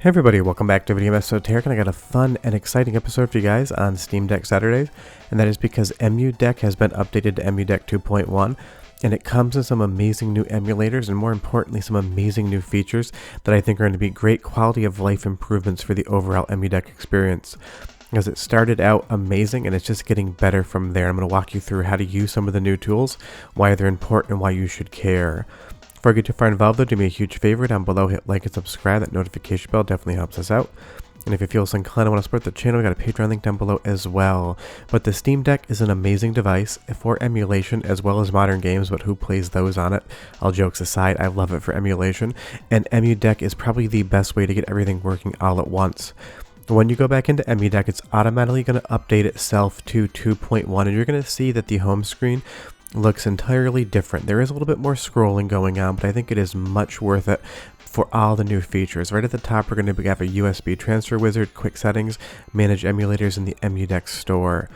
Hey everybody, welcome back to Video Esoteric, and I got a fun and exciting episode for you guys on Steam Deck Saturdays, and that is because Emudeck has been updated to Emudeck 2.1, and it comes with some amazing new emulators, and more importantly, some amazing new features that I think are going to be great quality of life improvements for the overall Emudeck experience. Because it started out amazing, and it's just getting better from there. I'm going to walk you through how to use some of the new tools, why they're important, and why you should care. Before I get too far involved though, do me a huge favor down below, hit like and subscribe. That notification bell definitely helps us out. And if you feel so inclined and want to support the channel, we got a Patreon link down below as well. But the Steam Deck is an amazing device for emulation as well as modern games, but who plays those on it? All jokes aside, I love it for emulation, and Emudeck is probably the best way to get everything working all at once. When you go back into Emudeck, it's automatically going to update itself to 2.1, and you're going to see that the home screen looks entirely different. There is a little bit more scrolling going on, but I think it is much worth it for all the new features. Right at the top, we're going to have a USB transfer wizard, quick settings, manage emulators in the Emudeck store.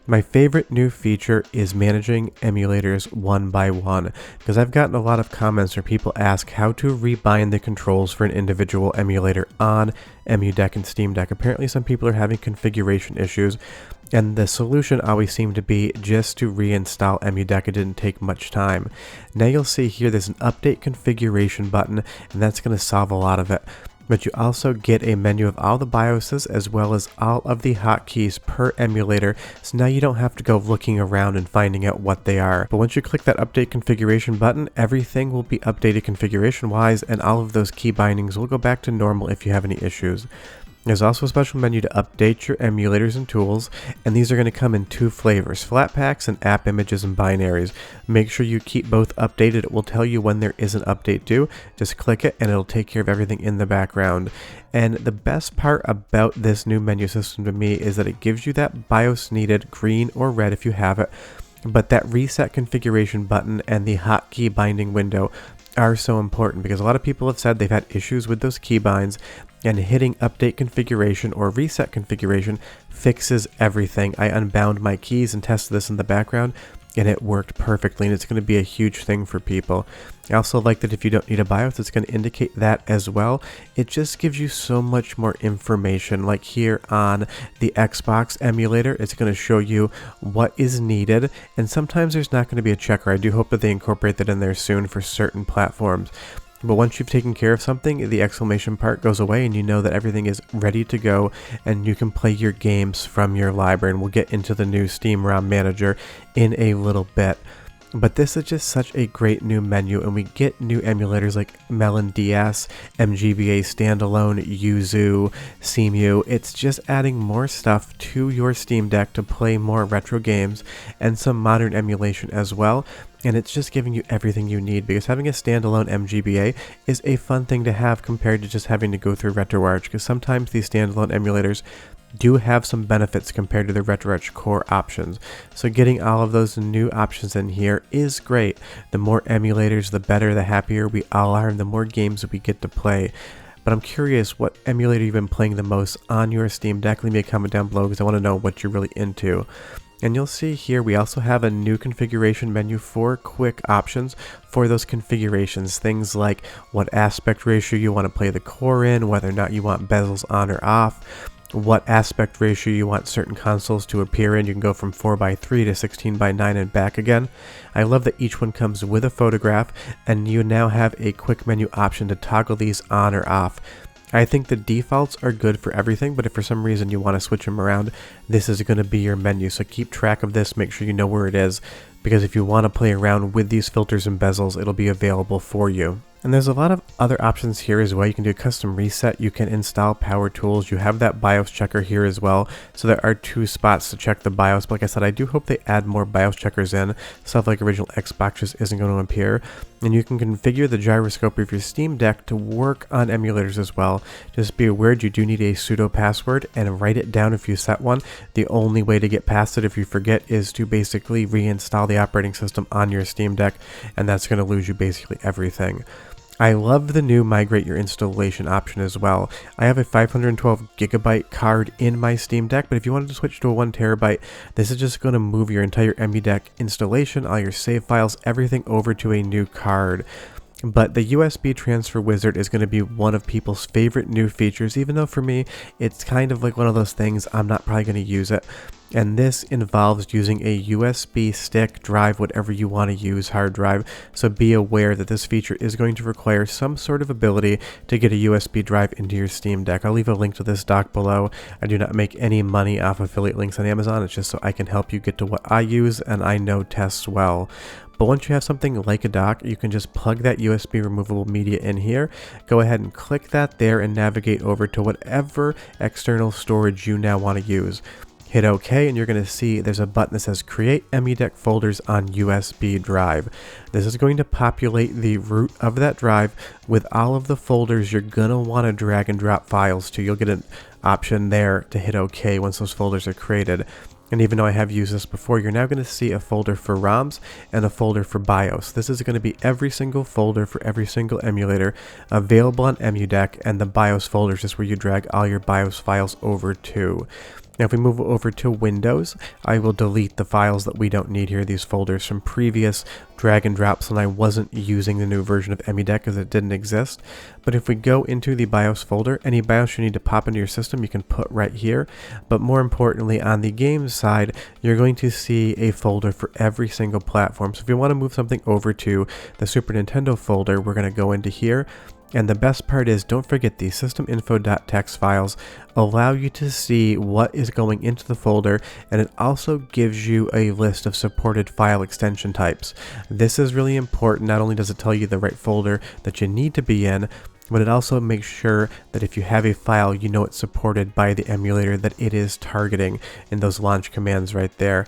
My favorite new feature is managing emulators one by one, because I've gotten a lot of comments where people ask how to rebind the controls for an individual emulator on Emudeck and Steam Deck. Apparently some people are having configuration issues, and the solution always seemed to be just to reinstall Emudeck. It didn't take much time. Now you'll see here there's an update configuration button, and that's going to solve a lot of it. But you also get a menu of all the BIOSes as well as all of the hotkeys per emulator, so now you don't have to go looking around and finding out what they are. But once you click that update configuration button, everything will be updated configuration wise, and all of those key bindings will go back to normal if you have any issues. There's also a special menu to update your emulators and tools, and these are going to come in two flavors, flat packs and app images and binaries. Make sure you keep both updated. It will tell you when there is an update due. Just click it and it'll take care of everything in the background. And the best part about this new menu system to me is that it gives you that BIOS needed, green or red if you have it, but that reset configuration button and the hotkey binding window are so important, because a lot of people have said they've had issues with those keybinds, and hitting update configuration or reset configuration fixes everything. I unbound my keys and tested this in the background, and it worked perfectly, and it's going to be a huge thing for people. I also like that if you don't need a BIOS, it's going to indicate that as well. It just gives you so much more information. Like here on the Xbox emulator, it's going to show you what is needed, and sometimes there's not going to be a checker. I do hope that they incorporate that in there soon for certain platforms. But once you've taken care of something, the exclamation part goes away and you know that everything is ready to go and you can play your games from your library. And we'll get into the new Steam Rom Manager in a little bit. But this is just such a great new menu, and we get new emulators like Melon DS, MGBA Standalone, Yuzu, Cemu. It's just adding more stuff to your Steam Deck to play more retro games and some modern emulation as well. And it's just giving you everything you need, because having a standalone MGBA is a fun thing to have compared to just having to go through RetroArch, because sometimes these standalone emulators do have some benefits compared to the RetroArch core options. So getting all of those new options in here is great. The more emulators, the better, the happier we all are, and the more games that we get to play. But I'm curious what emulator you've been playing the most on your Steam Deck. Leave me a comment down below, because I want to know what you're really into. And you'll see here we also have a new configuration menu for quick options for those configurations. Things like what aspect ratio you want to play the core in, whether or not you want bezels on or off, what aspect ratio you want certain consoles to appear in. You can go from 4:3 to 16:9 and back again. I love that each one comes with a photograph, and you now have a quick menu option to toggle these on or off. I think the defaults are good for everything, but if for some reason you want to switch them around, this is going to be your menu. So keep track of this, make sure you know where it is, because if you want to play around with these filters and bezels, it'll be available for you. And there's a lot of other options here as well. You can do custom reset, you can install power tools, you have that BIOS checker here as well. So there are two spots to check the BIOS. But like I said, I do hope they add more BIOS checkers in. Stuff like original Xbox just isn't going to appear. And you can configure the gyroscope of your Steam Deck to work on emulators as well. Just be aware you do need a sudo password, and write it down if you set one. The only way to get past it if you forget is to basically reinstall the operating system on your Steam Deck, and that's going to lose you basically everything. I love the new migrate your installation option as well. I have a 512 gigabyte card in my Steam Deck, but if you wanted to switch to a 1 terabyte, this is just going to move your entire Emudeck installation, all your save files, everything over to a new card. But the USB transfer wizard is going to be one of people's favorite new features, even though for me, it's kind of like one of those things I'm not probably going to use it. And this involves using a USB stick, drive, whatever you want to use, hard drive. So be aware that this feature is going to require some sort of ability to get a USB drive into your Steam Deck. I'll leave a link to this doc below. I do not make any money off affiliate links on Amazon. It's just so I can help you get to what I use and I know tests well. But once you have something like a dock, you can just plug that USB removable media in here, go ahead and click that there and navigate over to whatever external storage you now want to use. Hit OK and you're going to see there's a button that says Create Emudeck Folders on USB Drive. This is going to populate the root of that drive with all of the folders you're going to want to drag and drop files to. You'll get an option there to hit OK once those folders are created. And even though I have used this before, you're now going to see a folder for ROMs and a folder for BIOS. This is going to be every single folder for every single emulator available on Emudeck, and the BIOS folder is just where you drag all your BIOS files over to. Now if we move over to Windows, I will delete the files that we don't need here, these folders from previous drag and drops when I wasn't using the new version of Emudeck because it didn't exist. But if we go into the BIOS folder, any BIOS you need to pop into your system you can put right here. But more importantly, on the games side, you're going to see a folder for every single platform. So if you want to move something over to the Super Nintendo folder, we're going to go into here. And the best part is, don't forget, the systeminfo.txt files allow you to see what is going into the folder, and it also gives you a list of supported file extension types. This is really important. Not only does it tell you the right folder that you need to be in, but it also makes sure that if you have a file, you know it's supported by the emulator that it is targeting in those launch commands right there.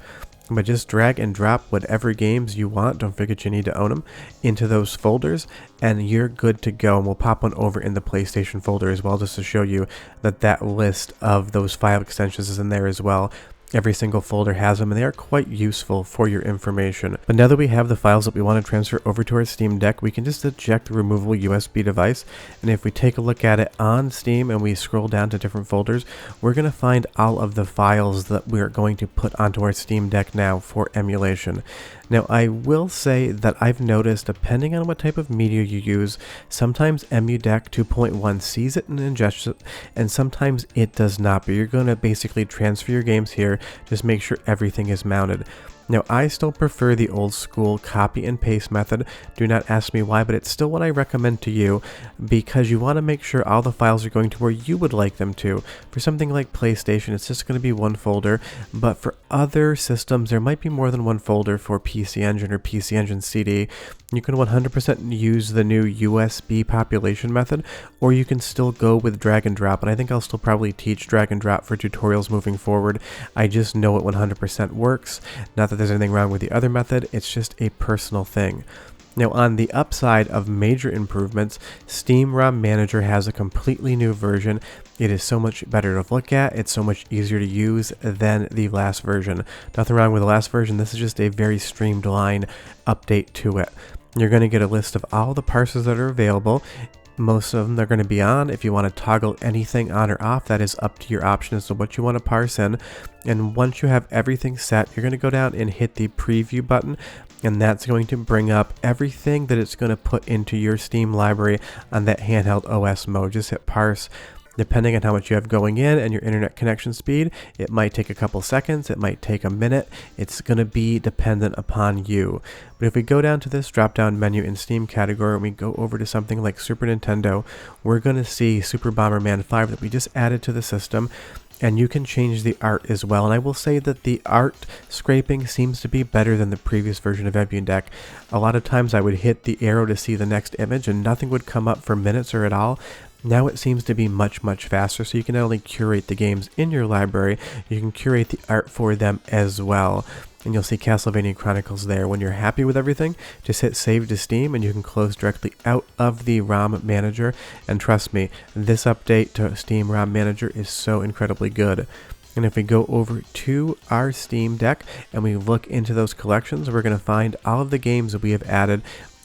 But just drag and drop whatever games you want, don't forget you need to own them, into those folders and you're good to go. And we'll pop one over in the PlayStation folder as well, just to show you that that list of those file extensions is in there as well. Every single folder has them and they are quite useful for your information. But now that we have the files that we want to transfer over to our Steam Deck, we can just eject the removable USB device. And if we take a look at it on Steam and we scroll down to different folders, we're going to find all of the files that we're going to put onto our Steam Deck now for emulation. Now I will say that I've noticed, depending on what type of media you use, sometimes Emudeck 2.1 sees it and ingests it, and sometimes it does not. But you're going to basically transfer your games here, just make sure everything is mounted. Now I still prefer the old school copy and paste method. Do not ask me why, but it's still what I recommend to you, because you want to make sure all the files are going to where you would like them to. For something like PlayStation, it's just going to be one folder, but for other systems there might be more than one folder. For PC Engine or PC Engine CD, you can 100% use the new USB population method, or you can still go with drag and drop, and I think I'll still probably teach drag and drop for tutorials moving forward. I just know it 100% works. Not that there's anything wrong with the other method, it's just a personal thing. Now on the upside of major improvements, Steam Rom Manager has a completely new version. It is so much better to look at, it's so much easier to use than the last version. Nothing wrong with the last version, this is just a very streamlined update to it. You're going to get a list of all the parsers that are available. Most of them they're going to be on. If you want to toggle anything on or off, that is up to your option as to what you want to parse in. And once you have everything set, you're going to go down and hit the preview button, and that's going to bring up everything that it's going to put into your Steam library on that handheld OS mode. Just hit parse. Depending on how much you have going in and your internet connection speed, it might take a couple seconds, it might take a minute. It's going to be dependent upon you. But if we go down to this drop down menu in Steam category and we go over to something like Super Nintendo, we're going to see Super Bomberman 5 that we just added to the system. And you can change the art as well. And I will say that the art scraping seems to be better than the previous version of Emudeck. A lot of times I would hit the arrow to see the next image and nothing would come up for minutes or at all. Now it seems to be much faster, so you can not only curate the games in your library, you can curate the art for them as well. And you'll see Castlevania Chronicles there. When you're happy with everything, just hit save to Steam and you can close directly out of the ROM Manager. And trust me, this update to Steam ROM Manager is so incredibly good. And if we go over to our Steam Deck and we look into those collections, we're going to find all of the games that we have added.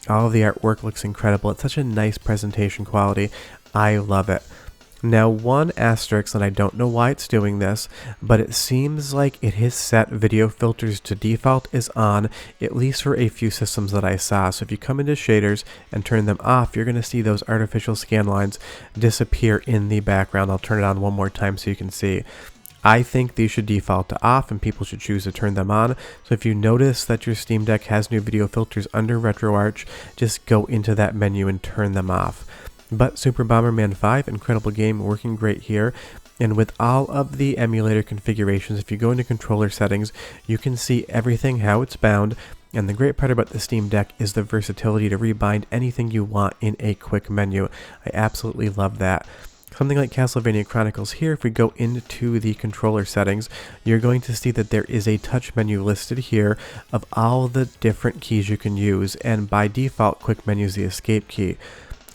All of the artwork looks incredible. It's such a nice presentation quality. I love it. Now, one asterisk, and I don't know why it's doing this, but it seems like it has set video filters to default is on, at least for a few systems that I saw. So if you come into shaders and turn them off, you're going to see those artificial scan lines disappear in the background. I'll turn it on one more time so you can see. I think these should default to off and people should choose to turn them on. So if you notice that your Steam Deck has new video filters under RetroArch, just go into that menu and turn them off. But Super Bomberman 5, incredible game, working great here. And with all of the emulator configurations, if you go into controller settings, you can see everything how it's bound. And the great part about the Steam Deck is the versatility to rebind anything you want in a quick menu. I absolutely love that. Something like Castlevania Chronicles here, if we go into the controller settings, you're going to see that there is a touch menu listed here of all the different keys you can use. And by default, quick menu is the escape key.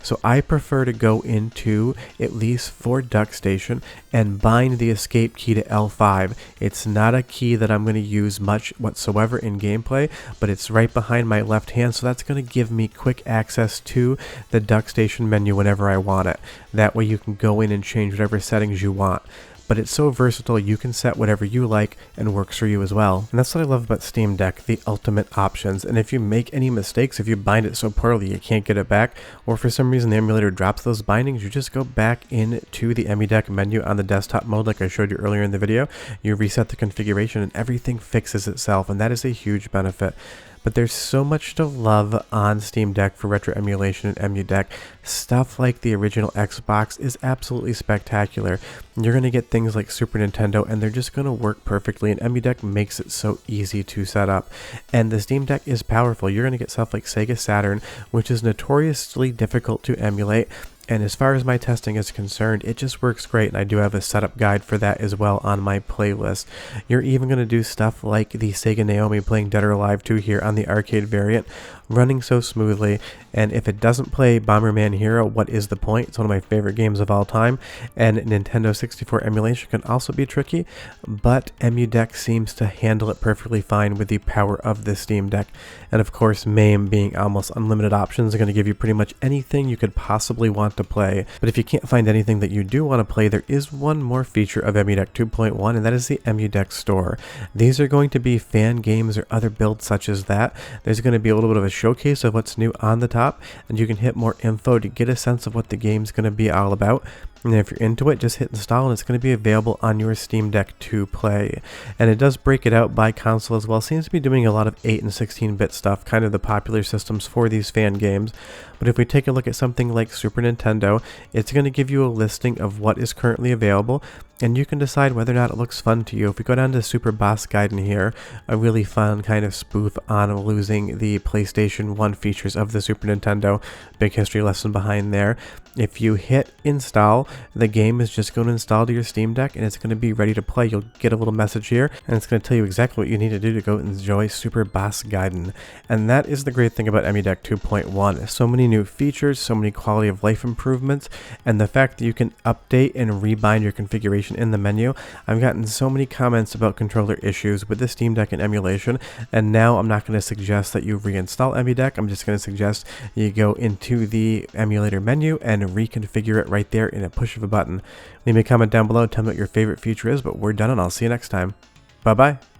So I prefer to go into, at least for Duckstation, and bind the escape key to L5. It's not a key that I'm going to use much whatsoever in gameplay, but it's right behind my left hand, so that's going to give me quick access to the Duckstation menu whenever I want it. That way you can go in and change whatever settings you want. But it's so versatile, you can set whatever you like and works for you as well. And that's what I love about Steam Deck, the ultimate options. And if you make any mistakes, if you bind it so poorly you can't get it back, or for some reason the emulator drops those bindings, you just go back into the Emudeck menu on the desktop mode like I showed you earlier in the video. You reset the configuration and everything fixes itself, and that is a huge benefit. But there's so much to love on Steam Deck for retro emulation and Emudeck. Stuff like the original Xbox is absolutely spectacular. You're going to get things like Super Nintendo, and they're just going to work perfectly, and Emudeck makes it so easy to set up. And the Steam Deck is powerful. You're going to get stuff like Sega Saturn, which is notoriously difficult to emulate. And as far as my testing is concerned, it just works great, and I do have a setup guide for that as well on my playlist. You're even going to do stuff like the Sega Naomi playing Dead or Alive 2 here on the arcade variant, running so smoothly. And if it doesn't play Bomberman Hero, what is the point? It's one of my favorite games of all time, and Nintendo 64 emulation can also be tricky, but Emudeck seems to handle it perfectly fine with the power of the Steam Deck. And of course, MAME being almost unlimited options are going to give you pretty much anything you could possibly want to play. But if you can't find anything that you do want to play, there is one more feature of Emudeck 2.1, and that is the Emudeck Store. These are going to be fan games or other builds such as that. There's going to be a little bit of a showcase of what's new on the top, and you can hit more info to get a sense of what the game's going to be all about. And if you're into it, just hit install, and it's going to be available on your Steam Deck to play. And it does break it out by console as well. Seems to be doing a lot of 8 and 16-bit stuff, kind of the popular systems for these fan games. But if we take a look at something like Super Nintendo, it's going to give you a listing of what is currently available, and you can decide whether or not it looks fun to you. If we go down to Super Boss Gaiden here, a really fun kind of spoof on losing the PlayStation 1 features of the Super Nintendo, big history lesson behind there. If you hit install, the game is just going to install to your Steam Deck, and it's going to be ready to play. You'll get a little message here, and it's going to tell you exactly what you need to do to go enjoy Super Boss Gaiden. And that is the great thing about Emudeck 2.1. So many new features, so many quality of life improvements, and the fact that you can update and rebind your configuration in the menu. I've gotten so many comments about controller issues with the Steam Deck and emulation, and now I'm not going to suggest that you reinstall Emudeck. I'm just going to suggest you go into the emulator menu and reconfigure it right there in a push of a button. Leave me a comment down below, tell me what your favorite feature is, but we're done, and I'll see you next time. Bye bye.